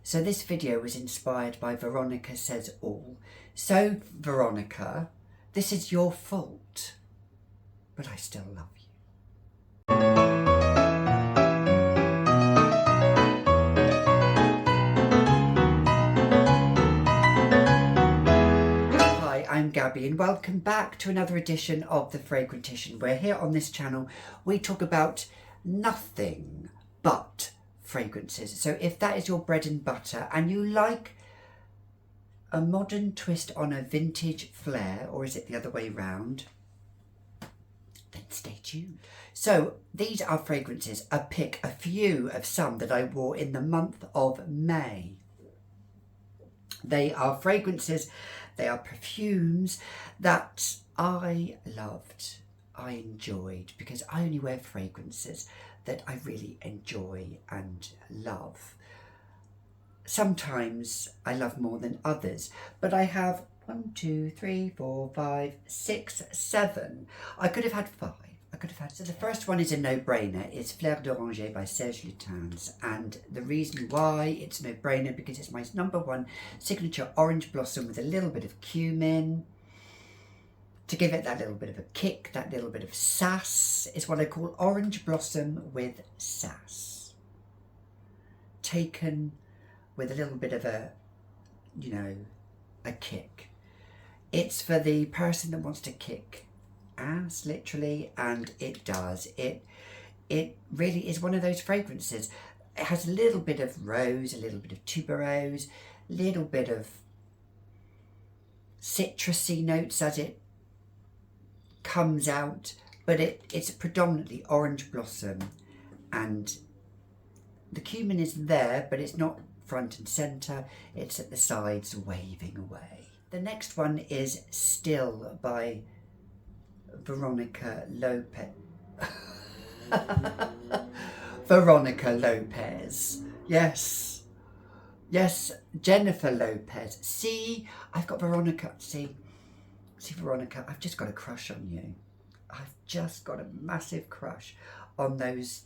So this video was inspired by Veronica Says All. So Veronica, this is your fault, but I still love you. Hi, I'm Gabby and welcome back to another edition of The Fragrantician, where here on this channel we talk about nothing but fragrances. So if that is your bread and butter and you like a modern twist on a vintage flair, or is it the other way round, then stay tuned. So these are fragrances. I pick a few of some that I wore in the month of May. They are fragrances, they are perfumes that I loved, I enjoyed, because I only wear fragrances that I really enjoy and love. Sometimes I love more than others, but I have 1, 2, 3, 4, 5, 6, 7. I could have had 5. So the first one is a no-brainer. It's Fleurs d'Oranger by Serge Lutens, and the reason why it's a no-brainer because it's my #1 signature orange blossom with a little bit of cumin to give it that little bit of a kick, that little bit of sass. It's what I call orange blossom with sass, taken with a little bit of a, a kick. It's for the person that wants to kick ass, literally, and it does. It really is one of those fragrances. It has a little bit of rose, a little bit of tuberose, a little bit of citrusy notes as it comes out, but it's predominantly orange blossom, and the cumin is there, but it's not front and center. It's at the sides waving away. The next one is Still by Veronica Lopez. Veronica Lopez. Yes, Jennifer Lopez. See, I've got Veronica. See, Veronica, I've just got a crush on you. I've just got a massive crush on those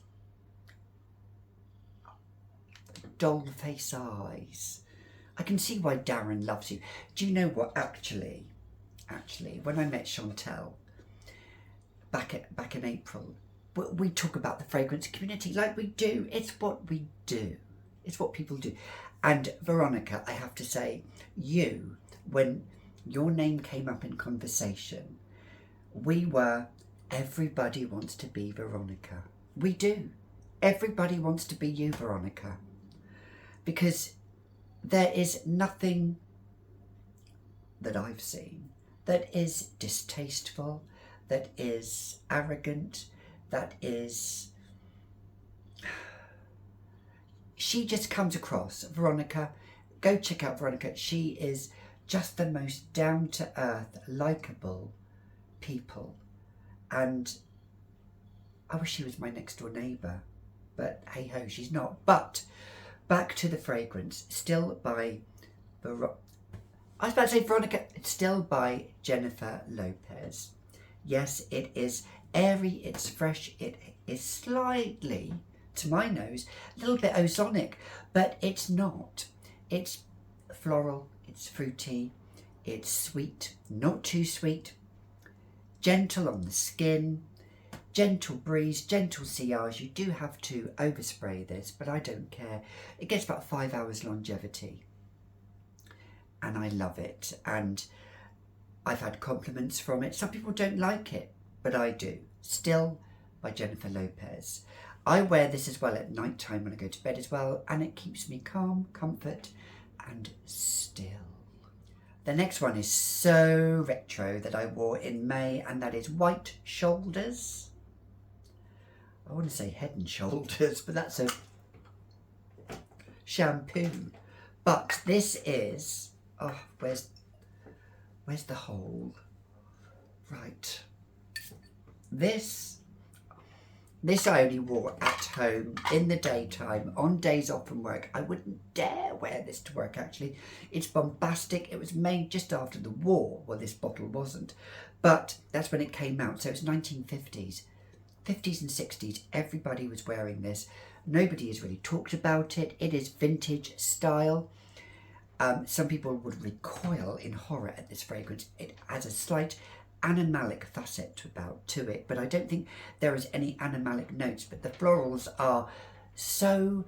doll face eyes. I can see why Darren loves you. Do you know what? Actually, when I met Chantel back in April, we talk about the fragrance community like we do. It's what we do. It's what people do. And Veronica, I have to say, when your name came up in conversation, everybody wants to be Veronica. We do. Everybody wants to be you, Veronica. Because there is nothing that I've seen that is distasteful, that is arrogant, that is... She just comes across, Veronica, go check out Veronica. She is just the most down-to-earth, likeable people. And I wish she was my next door neighbour, but hey-ho, she's not. But back to the fragrance, Still by I was about to say Veronica, it's Still by Jennifer Lopez. Yes, it is airy, it's fresh, it is slightly, to my nose, a little bit ozonic, but it's not. It's floral, it's fruity, it's sweet, not too sweet, gentle on the skin, gentle breeze, gentle sillage. You do have to overspray this, but I don't care. It gets about 5 hours longevity, and I love it, and I've had compliments from it. Some people don't like it, but I do. Still by Jennifer Lopez. I wear this as well at night time when I go to bed as well, and it keeps me calm, comfort, and still. The next one is so retro that I wore in May, and that is White Shoulders. I want to say Head and Shoulders, but that's a shampoo. But this is, oh, where's the hole? Right. This I only wore at home in the daytime, on days off from work. I wouldn't dare wear this to work, actually. It's bombastic. It was made just after the war. Well, this bottle wasn't, but that's when it came out. So it's 1950s. 50s and 60s, everybody was wearing this. Nobody has really talked about it. It is vintage style. Some people would recoil in horror at this fragrance. It has a slight animalic facet to it, but I don't think there is any animalic notes. But the florals are so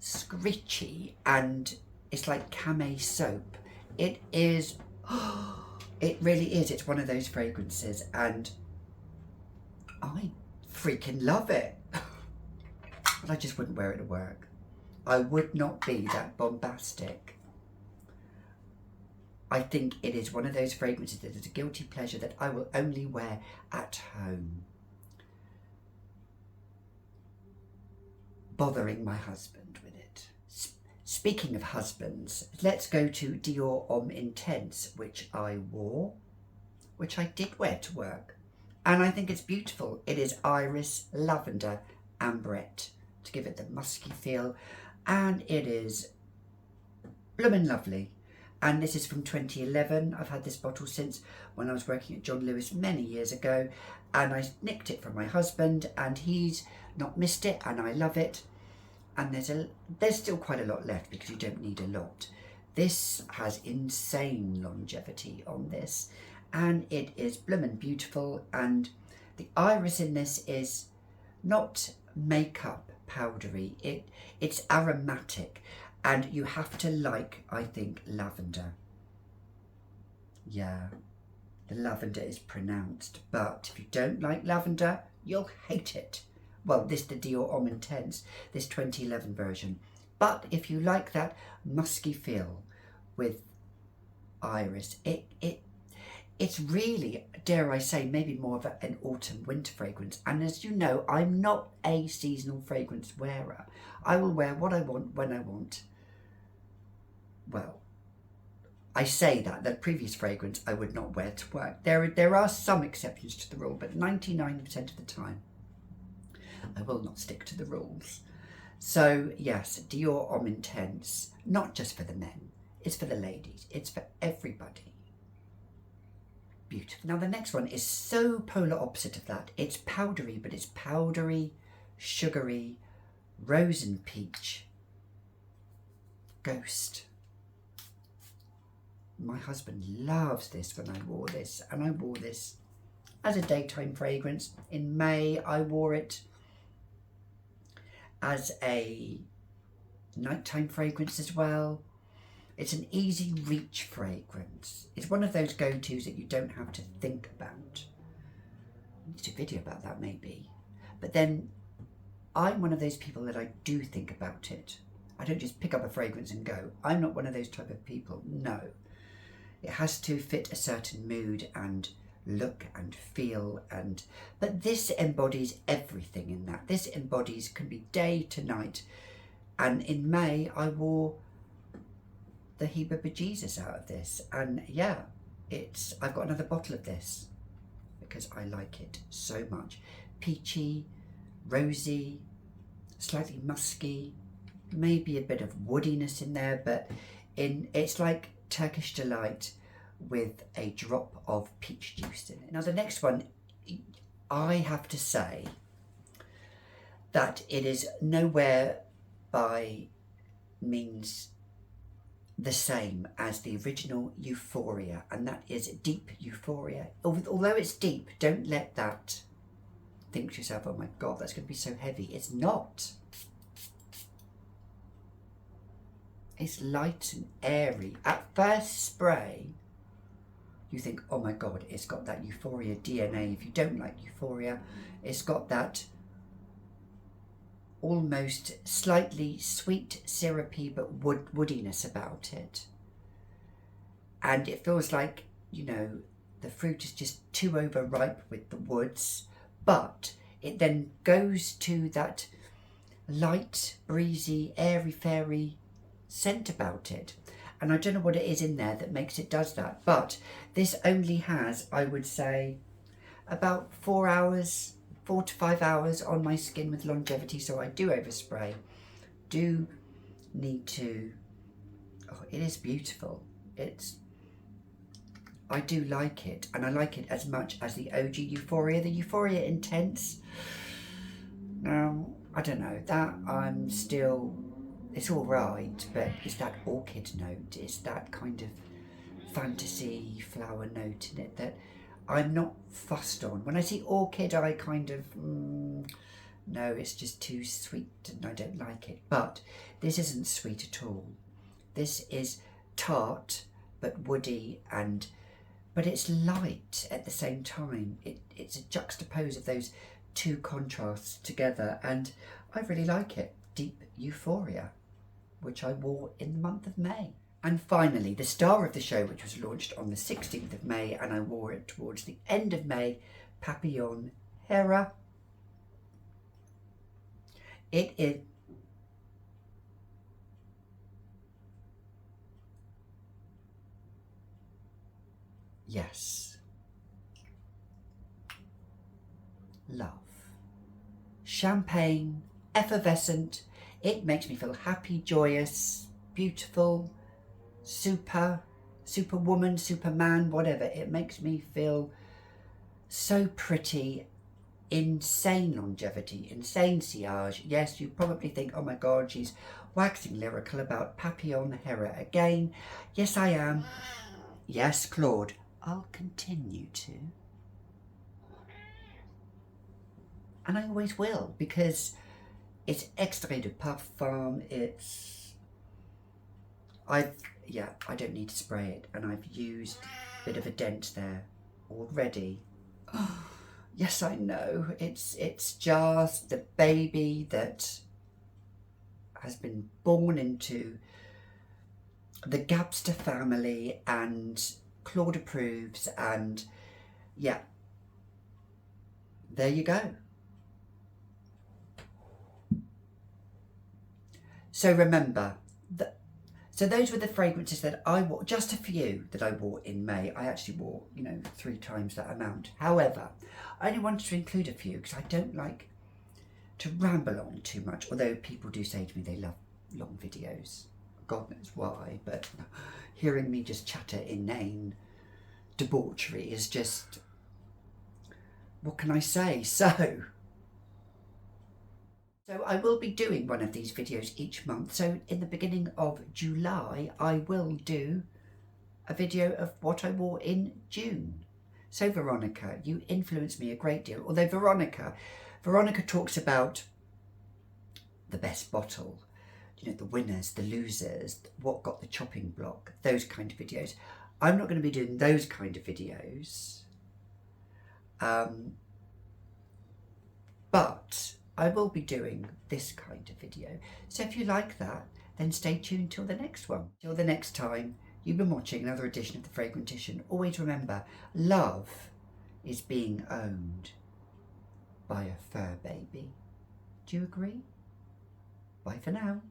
scritchy, and it's like Camay soap. It is, it really is. It's one of those fragrances, and I freaking love it. But I just wouldn't wear it to work. I would not be that bombastic. I think it is one of those fragrances that is a guilty pleasure that I will only wear at home, bothering my husband with it. Speaking of husbands, let's go to Dior Homme Intense, which I wore, which I did wear to work, and I think it's beautiful. It is iris, lavender, ambrette to give it the musky feel, and it is bloomin' lovely. And this is from 2011. I've had this bottle since when I was working at John Lewis many years ago, and I nicked it from my husband, and he's not missed it, and I love it. And there's still quite a lot left because you don't need a lot. This has insane longevity on this, and it is bloomin' beautiful. And the iris in this is not makeup powdery. It's aromatic. And you have to like, I think, lavender. Yeah, the lavender is pronounced. But if you don't like lavender, you'll hate it. Well, the Dior Homme Intense, this 2011 version. But if you like that musky feel with iris, it's really, dare I say, maybe more of an autumn-winter fragrance. And as you know, I'm not a seasonal fragrance wearer. I will wear what I want when I want. Well, I say that the previous fragrance I would not wear to work. There are some exceptions to the rule, but 99% of the time I will not stick to the rules. So yes, Dior Homme Intense, not just for the men, it's for the ladies, it's for everybody. Beautiful. Now the next one is so polar opposite of that. It's powdery, but it's powdery, sugary, rose and peach. Ghost. My husband loves this when I wore this, and I wore this as a daytime fragrance. In May, I wore it as a nighttime fragrance as well. It's an easy reach fragrance. It's one of those go-tos that you don't have to think about. I need a video about that maybe. But then I'm one of those people that I do think about it. I don't just pick up a fragrance and go. I'm not one of those type of people, no. It has to fit a certain mood and look and feel, but this embodies everything in that. This embodies, can be day to night. And in May I wore the Heba Bejesus out of this, and yeah, I've got another bottle of this because I like it so much. Peachy, rosy, slightly musky, maybe a bit of woodiness in there, but it's like Turkish Delight with a drop of peach juice in it. Now the next one, I have to say that it is nowhere by means the same as the original Euphoria, and that is Deep Euphoria. Although it's deep, don't let that think to yourself, oh my god, that's going to be so heavy. It's not. It's light and airy. At first spray, you think, oh my god, it's got that Euphoria DNA. If you don't like Euphoria, it's got that almost slightly sweet, syrupy, but woodiness about it. And it feels like, you know, the fruit is just too overripe with the woods, but it then goes to that light, breezy, airy-fairy scent about it. And I don't know what it is in there that makes it does that, but this only has, I would say, about 4 to 5 hours on my skin with longevity, so I do overspray. Do need to, oh, it is beautiful. I do like it, and I like it as much as the OG Euphoria. The Euphoria Intense, now, I don't know, that I'm still, it's all right, but it's that orchid note, it's that kind of fantasy flower note in it that I'm not fussed on. When I see orchid, I kind of, no, it's just too sweet and I don't like it. But this isn't sweet at all. This is tart, but woody, but it's light at the same time. It's a juxtapose of those two contrasts together, and I really like it. Deep Euphoria, which I wore in the month of May. And finally, the star of the show, which was launched on the 16th of May, and I wore it towards the end of May, Papillon Hera. It is... Yes. Love. Champagne, effervescent. It makes me feel happy, joyous, beautiful, superwoman, superman, whatever. It makes me feel so pretty, insane longevity, insane sillage. Yes, you probably think, oh my God, she's waxing lyrical about Papillon Hera again. Yes, I am. Yes, Claude, I'll continue to. And I always will, because it's extrait de parfum, I don't need to spray it, and I've used a bit of a dent there already. Oh, yes, I know, it's just the baby that has been born into the Gabster family, and Claude approves, and yeah, there you go. So remember, so those were the fragrances that I wore, just a few that I wore in May. I actually wore, 3 times that amount. However, I only wanted to include a few because I don't like to ramble on too much, although people do say to me they love long videos. God knows why, but hearing me just chatter inane debauchery is just, what can I say? So I will be doing one of these videos each month. So in the beginning of July, I will do a video of what I wore in June. So Veronica, you influenced me a great deal. Although Veronica talks about the best bottle, the winners, the losers, what got the chopping block, those kind of videos. I'm not going to be doing those kind of videos. But I will be doing this kind of video. So if you like that, then stay tuned till the next one. Till the next time, you've been watching another edition of The Fragrantician. Always remember, love is being owned by a fur baby. Do you agree? Bye for now.